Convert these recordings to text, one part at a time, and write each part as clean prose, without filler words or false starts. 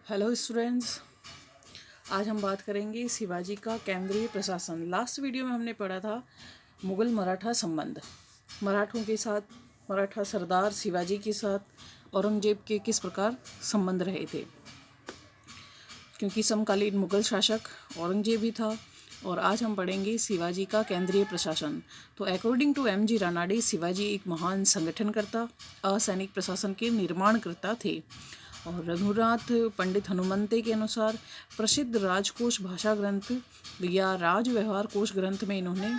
Hello students, आज हम बात करेंगे शिवाजी का केंद्रीय प्रशासन। लास्ट वीडियो में हमने पढ़ा था मुगल मराठा संबंध, मराठों के साथ, मराठा सरदार शिवाजी के साथ औरंगजेब के किस प्रकार संबंध रहे थे, क्योंकि समकालीन मुगल शासक औरंगजेब ही था। और आज हम पढ़ेंगे शिवाजी का केंद्रीय प्रशासन। तो according to MG. Ranade, Shivaji एक महान संगठनकर्ता, असैनिक प्रशासन के निर्माणकर्ता थे। और रघुनाथ पंडित हनुमंते के अनुसार प्रसिद्ध राजकोष भाषा ग्रंथ या राज व्यवहार कोश ग्रंथ में इन्होंने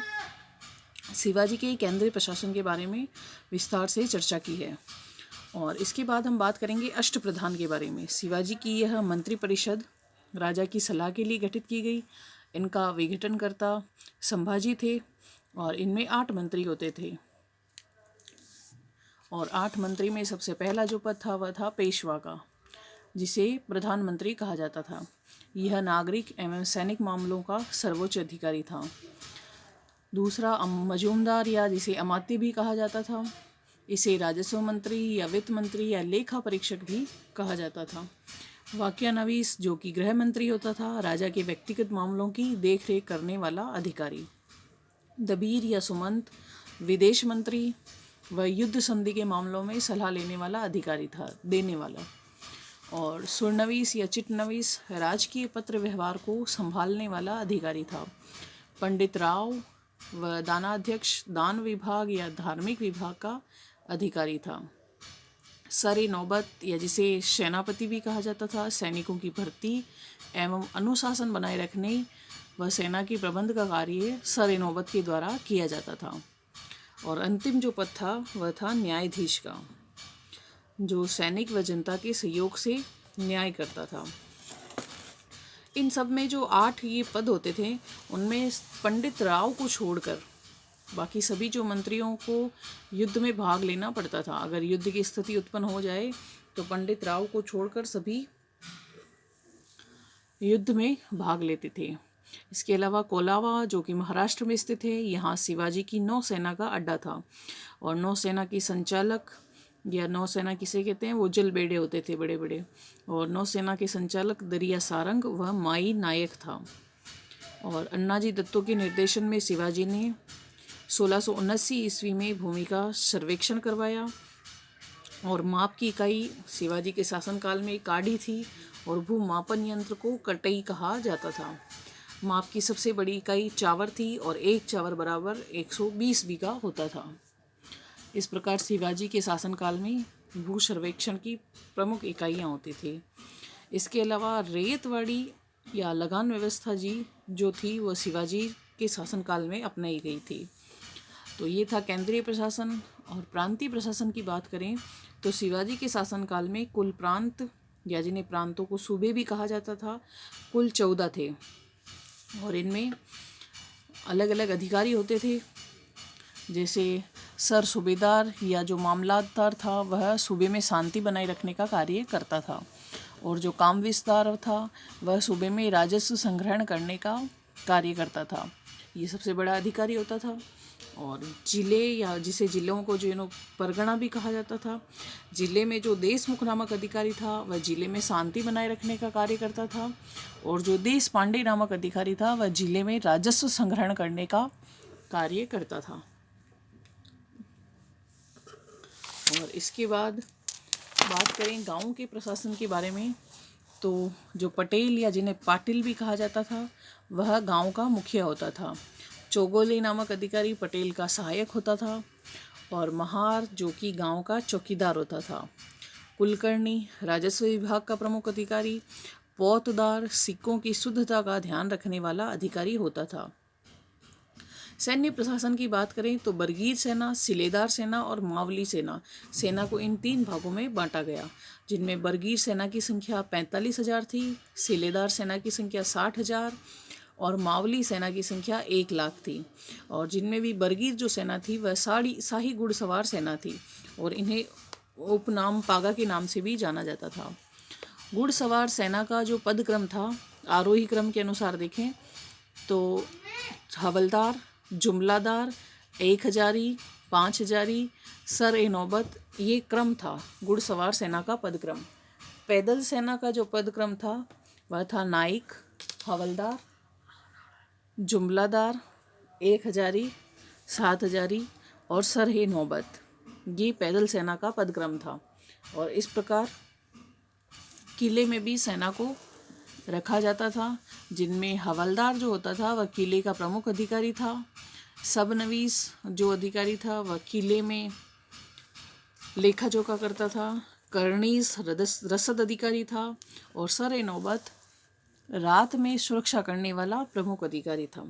शिवाजी के केंद्रीय प्रशासन के बारे में विस्तार से चर्चा की है। और इसके बाद हम बात करेंगे अष्टप्रधान के बारे में। शिवाजी की यह मंत्रिपरिषद राजा की सलाह के लिए गठित की गई। इनका विघटनकर्ता संभाजी थे और इनमें 8 मंत्री होते थे। और 8 मंत्री में सबसे पहला जो पद था वह था पेशवा का, जिसे प्रधानमंत्री कहा जाता था। यह नागरिक एवं सैनिक मामलों का सर्वोच्च अधिकारी था। दूसरा मजूमदार, या जिसे अमात्य भी कहा जाता था। इसे राजस्व मंत्री या वित्त मंत्री या लेखा परीक्षक भी कहा जाता था। वाक्यानवीस, जो कि गृह मंत्री होता था, राजा के व्यक्तिगत मामलों की देखरेख करने वाला अधिकारी। दबीर या सुमंत, विदेश मंत्री व युद्ध संधि के मामलों में सलाह लेने वाला अधिकारी था, देने वाला। और सुरनवीस या चिटनवीस, राजकीय पत्र व्यवहार को संभालने वाला अधिकारी था। पंडित राव व दानाध्यक्ष, दान विभाग या धार्मिक विभाग का अधिकारी था। सर नौबत, या जिसे सेनापति भी कहा जाता था, सैनिकों की भर्ती एवं अनुशासन बनाए रखने व सेना के प्रबंध का कार्य सर नौबत के द्वारा किया जाता था। और अंतिम जो पद था वह था न्यायाधीश का, जो सैनिक व जनता के सहयोग से न्याय करता था। इन सब में जो 8 ये पद होते थे, उनमें पंडित राव को छोड़कर बाकी सभी जो मंत्रियों को युद्ध में भाग लेना पड़ता था। अगर युद्ध की स्थिति उत्पन्न हो जाए तो पंडित राव को छोड़कर सभी युद्ध में भाग लेते थे। इसके अलावा कोलावा, जो कि महाराष्ट्र में स्थित है, यहाँ शिवाजी की नौसेना का अड्डा था। और नौसेना की संचालक, या नौसेना किसे कहते हैं, वो जलबेड़े होते थे बड़े बड़े। और नौसेना के संचालक दरिया सारंग वह माई नायक था। और अन्नाजी दत्तो के निर्देशन में शिवाजी ने 1679 ईस्वी में भूमि का सर्वेक्षण करवाया। और माप की इकाई शिवाजी के शासनकाल में काढ़ी थी। और भूमापन यंत्र को कटई कहा जाता था। माप की सबसे बड़ी इकाई चावर थी और एक चावर बराबर 120 बीघा होता था। इस प्रकार शिवाजी के शासनकाल में भू सर्वेक्षण की प्रमुख इकाइयाँ होती थी। इसके अलावा रेतवाड़ी या लगान व्यवस्था जो थी वह शिवाजी के शासनकाल में अपनाई गई थी। तो ये था केंद्रीय प्रशासन। और प्रांतीय प्रशासन की बात करें तो शिवाजी के शासनकाल में कुल प्रांत, या जिन्हें प्रांतों को सूबे भी कहा जाता था, कुल 14 थे। और इनमें अलग अलग अधिकारी होते थे। जैसे सर सूबेदार, या जो मामलादार था, वह सूबे में शांति बनाए रखने का कार्य करता था। और जो काम विस्तार था, वह सूबे में राजस्व संग्रहण करने का कार्य करता था। ये सबसे बड़ा अधिकारी होता था। और जिले, या जिसे जिलों को जो परगना भी कहा जाता था, जिले में जो देशमुख नामक अधिकारी था वह जिले में शांति बनाए रखने का कार्य करता था। और जो देश पांडे नामक अधिकारी था वह जिले में राजस्व संग्रहण करने का कार्य करता था। और इसके बाद बात करें गांव के प्रशासन के बारे में, तो जो पटेल, या जिन्हें पाटिल भी कहा जाता था, वह गांव का मुखिया होता था। चौगोले नामक अधिकारी पटेल का सहायक होता था। और महार, जो कि गांव का चौकीदार होता था। कुलकर्णी, राजस्व विभाग का प्रमुख अधिकारी। पोतदार, सिक्कों की शुद्धता का ध्यान रखने वाला अधिकारी होता था। सैन्य प्रशासन की बात करें तो बरगीर सेना, सिलेदार सेना और मावली सेना को इन 3 भागों में बांटा गया, जिनमें बरगीर सेना की संख्या 45,000 थी, सिलेदार सेना की संख्या 60,000 और मावली सेना की संख्या 1 लाख थी। और जिनमें भी बरगीर जो सेना थी वह शाही घुड़सवार सेना थी। और इन्हें उपनाम पागा के नाम से भी जाना जाता था। घुड़सवार सेना का जो पदक्रम था, आरोही क्रम के अनुसार देखें तो हवलदार, जुमलादार, 1 हजारी, 5 हजारी, सर ए नौबत, ये क्रम था घुड़सवार सेना का पदक्रम। पैदल सेना का जो पदक्रम था वह था नाइक, हवलदार, जुमलादार, 1 हजारी, 7 हजारी और सरहे नौबत। ये पैदल सेना का पदक्रम था। और इस प्रकार किले में भी सेना को रखा जाता था, जिनमें हवलदार जो होता था वह किले का प्रमुख अधिकारी था। सबनवीस जो अधिकारी था वह किले में लेखा जोखा करता था। कर्नीस रसद अधिकारी था। और सर नौबत रात में सुरक्षा करने वाला प्रमुख अधिकारी था।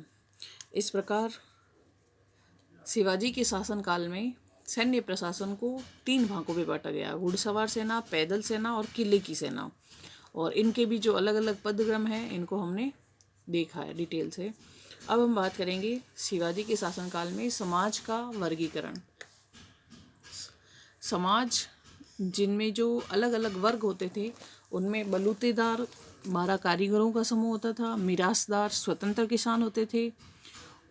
इस प्रकार शिवाजी के शासनकाल में सैन्य प्रशासन को 3 भागों में बांटा गया: घुड़सवार सेना, पैदल सेना और किले की सेना। और इनके भी जो अलग अलग पदक्रम हैं इनको हमने देखा है डिटेल से। अब हम बात करेंगे शिवाजी के शासनकाल में समाज का वर्गीकरण। समाज जिनमें जो अलग अलग वर्ग होते थे उनमें बलूतेदार 12 कारीगरों का समूह होता था। मिरासदार स्वतंत्र किसान होते थे।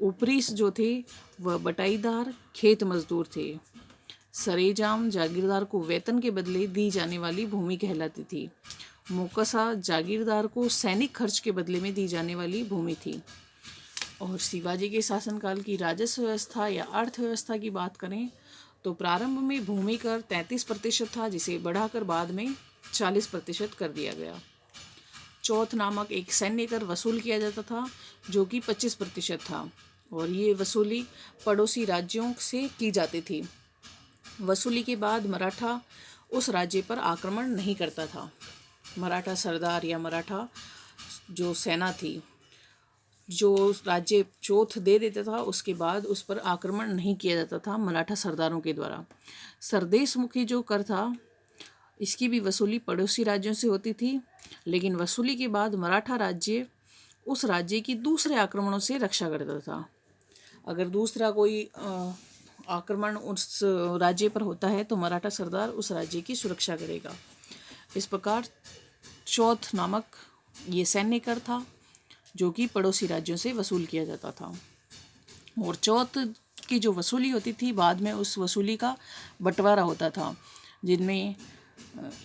उपरीस जो थे वह बटाईदार खेत मजदूर थे। सरेजाम जागीरदार को वेतन के बदले दी जाने वाली भूमि कहलाती थी। मोकसा जागीरदार को सैनिक खर्च के बदले में दी जाने वाली भूमि थी। और शिवाजी के शासनकाल की राजस्व व्यवस्था या अर्थव्यवस्था की बात करें तो प्रारंभ में भूमि कर 33% था, जिसे बढ़ाकर बाद में 40% कर दिया गया। चौथ नामक एक सैन्य कर वसूल किया जाता था जो कि 25% था। और ये वसूली पड़ोसी राज्यों से की जाती थी। वसूली के बाद मराठा उस राज्य पर आक्रमण नहीं करता था। मराठा सरदार या मराठा जो सेना थी जो राज्य चौथ दे देता था उसके बाद उस पर आक्रमण नहीं किया जाता था मराठा सरदारों के द्वारा। सरदेशमुखी जो कर था इसकी भी वसूली पड़ोसी राज्यों से होती थी, लेकिन वसूली के बाद मराठा राज्य उस राज्य की दूसरे आक्रमणों से रक्षा करता था। अगर दूसरा कोई आक्रमण उस राज्य पर होता है तो मराठा सरदार उस राज्य की सुरक्षा करेगा। इस प्रकार चौथ नामक ये सैन्य कर था जो कि पड़ोसी राज्यों से वसूल किया जाता था। और चौथ की जो वसूली होती थी बाद में उस वसूली का बंटवारा होता था, जिनमें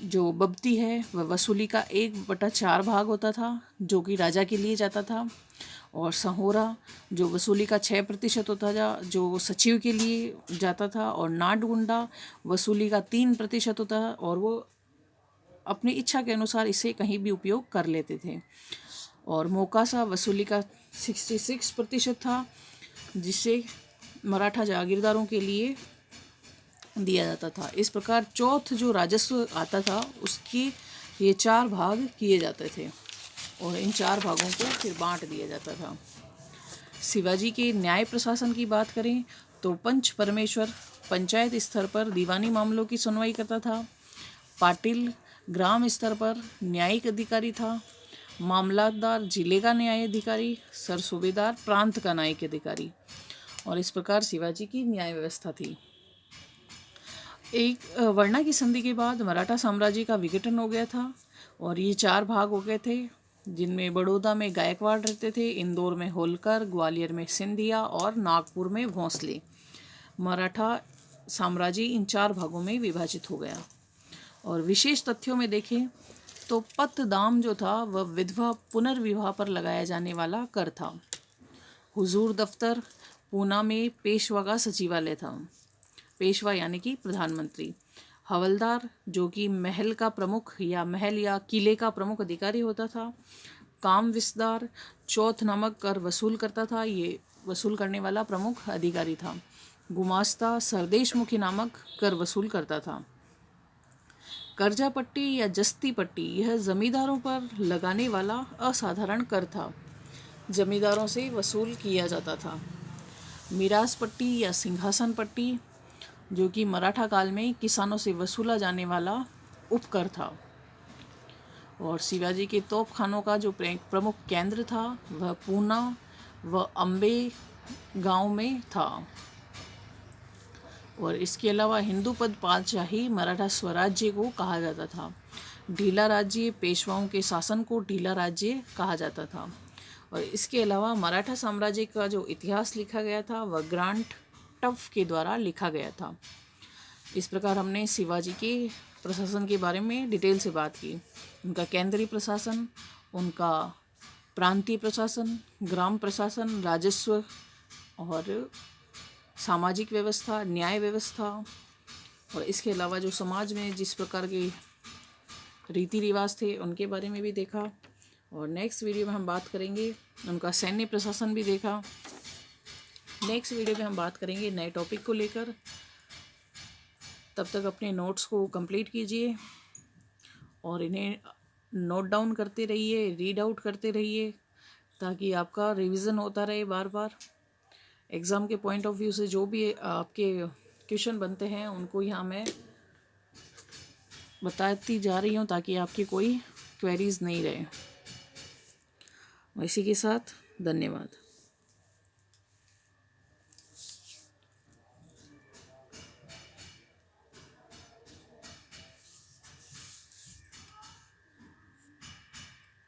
जो बब्ती है वह वसूली का 1/4 भाग होता था जो कि राजा के लिए जाता था। और सहोरा जो वसूली का 6% होता था जो सचिव के लिए जाता था। और नाटगुंडा वसूली का 3% होता था और वो अपनी इच्छा के अनुसार इसे कहीं भी उपयोग कर लेते थे। और मोकासा वसूली का 66% था जिसे मराठा जागीरदारों के लिए दिया जाता था। इस प्रकार चौथ जो राजस्व आता था उसकी ये 4 भाग किए जाते थे और इन 4 भागों को फिर बांट दिया जाता था। शिवाजी के न्याय प्रशासन की बात करें तो पंच परमेश्वर पंचायत स्तर पर दीवानी मामलों की सुनवाई करता था। पाटिल ग्राम स्तर पर न्यायिक अधिकारी था। मामलातदार जिले का न्याय अधिकारी, सरसूबेदार प्रांत का न्यायिक अधिकारी। और इस प्रकार शिवाजी की न्याय व्यवस्था थी। एक वर्णा की संधि के बाद मराठा साम्राज्य का विघटन हो गया था और ये 4 भाग हो गए थे, जिनमें बड़ौदा में गायकवाड़ रहते थे, इंदौर में होलकर, ग्वालियर में सिंधिया और नागपुर में भोंसले। मराठा साम्राज्य इन 4 भागों में विभाजित हो गया। और विशेष तथ्यों में देखें तो पत्तदाम जो था वह विधवा पुनर्विवाह पर लगाया जाने वाला कर था। हुजूर दफ्तर पूना में पेशवा का सचिवालय था। पेशवा यानी कि प्रधानमंत्री। हवलदार जो कि महल का प्रमुख या महल या किले का प्रमुख अधिकारी होता था। काम विस्तार चौथ नामक कर वसूल करता था, ये वसूल करने वाला प्रमुख अधिकारी था। गुमास्ता सरदेशमुखी नामक कर वसूल करता था। कर्जा पट्टी या जस्ती पट्टी यह जमींदारों पर लगाने वाला असाधारण कर था, जमींदारों से वसूल किया जाता था। मिरास पट्टी या सिंहासन पट्टी जो कि मराठा काल में किसानों से वसूला जाने वाला उपकर था। और शिवाजी के तोपखानों का जो प्रमुख केंद्र था वह पूना व अम्बे गांव में था। और इसके अलावा हिंदू पद पातशाही मराठा स्वराज्य को कहा जाता था। ढीला राज्य पेशवाओं के शासन को ढीला राज्य कहा जाता था। और इसके अलावा मराठा साम्राज्य का जो इतिहास लिखा गया था वह ग्रांट टफ के द्वारा लिखा गया था। इस प्रकार हमने शिवाजी के प्रशासन के बारे में डिटेल से बात की। उनका केंद्रीय प्रशासन, उनका प्रांतीय प्रशासन, ग्राम प्रशासन, राजस्व और सामाजिक व्यवस्था, न्याय व्यवस्था, और इसके अलावा जो समाज में जिस प्रकार के रीति रिवाज थे उनके बारे में भी देखा। और नेक्स्ट वीडियो में हम बात करेंगे, उनका सैन्य प्रशासन भी देखा। नेक्स्ट वीडियो में हम बात करेंगे नए टॉपिक को लेकर। तब तक अपने नोट्स को कंप्लीट कीजिए और इन्हें नोट डाउन करते रहिए, रीड आउट करते रहिए, ताकि आपका रिवीजन होता रहे बार बार। एग्ज़ाम के पॉइंट ऑफ व्यू से जो भी आपके क्वेश्चन बनते हैं उनको यहाँ मैं बताती जा रही हूँ, ताकि आपकी कोई क्वेरीज नहीं रहे। इसी के साथ धन्यवाद।